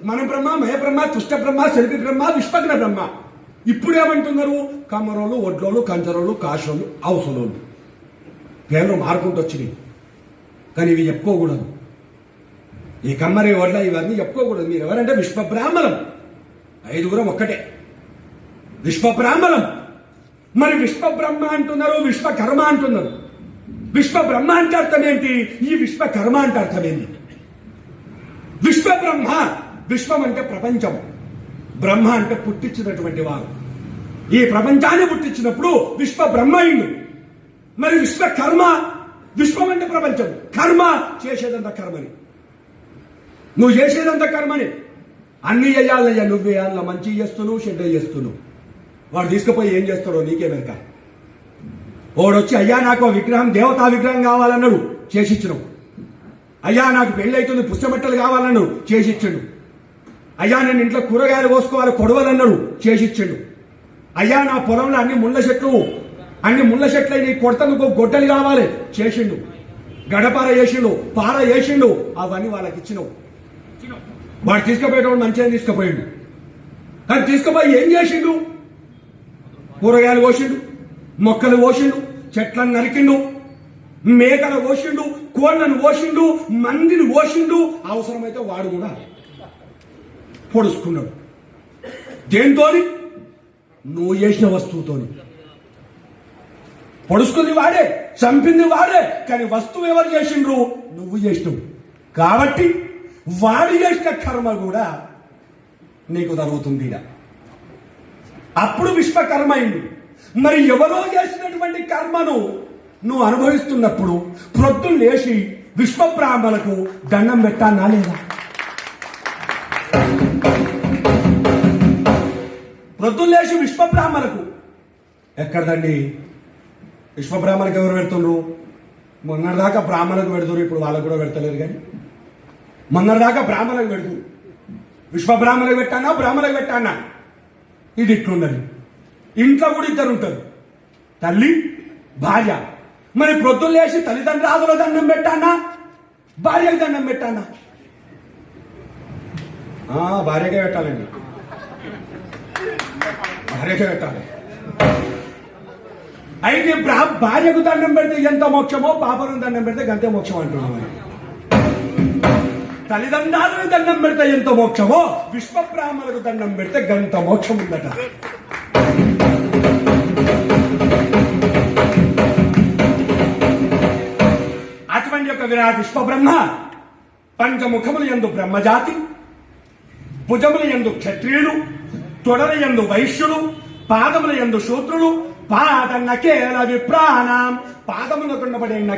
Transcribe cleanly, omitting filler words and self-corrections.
మన బ్రహ్మ, మయ బ్రహ్మ, కృష్ణ బ్రహ్మ, శిల్పి బ్రహ్మ, విశ్వజ్ఞ బ్రహ్మ. ఇప్పుడేమంటున్నారు? కమ్మరోలు, ఒడ్లోలు, కంచరోలు, కాశోలు, అవసలోలు పేర్లు మారుకుంటూ వచ్చినాయి. కానీ ఇవి చెప్పుకోకూడదు. ఈ కమ్మరి వడ్ల ఇవన్నీ చెప్పుకోకూడదు. మీరు ఎవరంటే విశ్వబ్రాహ్మణం. 5గురం ఒక్కటే, విశ్వబ్రాహ్మణం. మరి విశ్వబ్రహ్మ అంటున్నారు, విశ్వకర్మ అంటున్నారు. విశ్వబ్రహ్మ అంటే అర్థం ఏంటి? ఈ విశ్వకర్మ అంటే అర్థం ఏంటి? విశ్వబ్రహ్మ, విశ్వం అంటే ప్రపంచం, బ్రహ్మ అంటే పుట్టించినటువంటి వారు. ఈ ప్రపంచాన్ని పుట్టించినప్పుడు విశ్వబ్రహ్మ అయిండు. మరి విశ్వకర్మ, విశ్వం అంటే ప్రపంచం, కర్మ చేసేదంతా కర్మని. నువ్వు చేసేదంతా కర్మని. అన్ని చేయాలయ్యా, నువ్వు వేయాల. మంచి చేస్తున్నావు, చెడ్డ చేస్తున్నావు. వాడు తీసుకుపోయి ఏం చేస్తాడో నీకే వెనక. వాడొచ్చి అయ్యా నాకు విగ్రహం, దేవతా విగ్రహం కావాలన్నాడు, చేసిచ్చినావు. అయ్యా నాకు పెళ్లి అవుతుంది, పుస్తబట్టలు కావాలన్నాడు, చేసిచ్చాడు. అయ్యా నేను ఇంట్లో కూరగాయలు కోసుకోవాలి, కొడవలన్నాడు, చేసిచ్చాడు. అయ్యా నా పొలంలో అన్ని ముళ్ళ చెట్లు నీ కొడతలకు గొడ్డలు కావాలి, చేసిండు. గడపార వేసిండు, పార వేసిండు, అవన్నీ వాళ్ళకి ఇచ్చినావు. వాడు తీసుకుపోయేటప్పుడు మంచిగా తీసుకుపోయిండు. కానీ తీసుకుపోయి ఏం చేసిండు? కూరగాయలు కోసిండు, మొక్కలు కోసిండు, చెట్లను నరికిండు, మేకలు కోసిండు, కోళ్లను కోసిండు, మందిని కోసిండు. అవసరమైతే వాడు కూడా పొడుచుకున్నాడు. దేంతోని? నువ్వు చేసిన వస్తువుతోని. పొడుచుకుంది వాడే, చంపింది వాడే, కానీ వస్తువు ఎవరు చేసిండ్రు? నువ్వు చేసినావు. కాబట్టి వాడు చేసిన కర్మ కూడా నీకు జరుగుతుంది. అప్పుడు విశ్వకర్మ అయింది. మరి ఎవరో చేసినటువంటి కర్మను నువ్వు అనుభవిస్తున్నప్పుడు ప్రొద్దున లేచి విశ్వబ్రాహ్మణులకు దండం పెట్టానా లేదా? ప్రొద్దున లేచి విశ్వబ్రాహ్మణులకు ఎక్కడదండి? విశ్వబ్రాహ్మణులకు ఎవరు పెడుతుండ్రు? మొన్నటిదాకా బ్రాహ్మణులకు పెడుతున్నారు, ఇప్పుడు వాళ్ళకు కూడా పెడతలేరు. కానీ మొన్నటిదాకా బ్రాహ్మణులకు పెడుతున్నారు. విశ్వబ్రాహ్మణులకు పెట్టానా, బ్రాహ్మణులకు పెట్టానా? ఇది ఇట్లున్నది. ఇంట్లో కూడా ఇద్దరు ఉంటారు, తల్లి, భార్య. మరి ప్రొద్దున లేచి తల్లిదండ్రుల దండం పెట్టానా, భార్యకు దండం పెట్టానా? భార్యకే పెట్టాలండి, భార్యకే పెట్టాలి. అయితే భార్యకు దండం పెడితే ఎంత మోక్షమో, పాపను దండం పెడితే గంతే మోక్షం అంటున్నామని. తల్లిదండ్రులకు దండం పెడితే ఎంత మోక్షమో, విశ్వబ్రాహ్మణులకు దండం పెడితే గంత మోక్షం ఉందట. అటువంటి యొక్క విరాట్ విశ్వబ్రహ్మ పంచముఖముల యందు బ్రహ్మజాతి, భుజముల యందు క్షత్రియులు, తొడల యందు వైశ్యులు, పాదముల యందు శూద్రులు, పాదన్నకేల విప్రాణం, పాదములకు ఉండబడే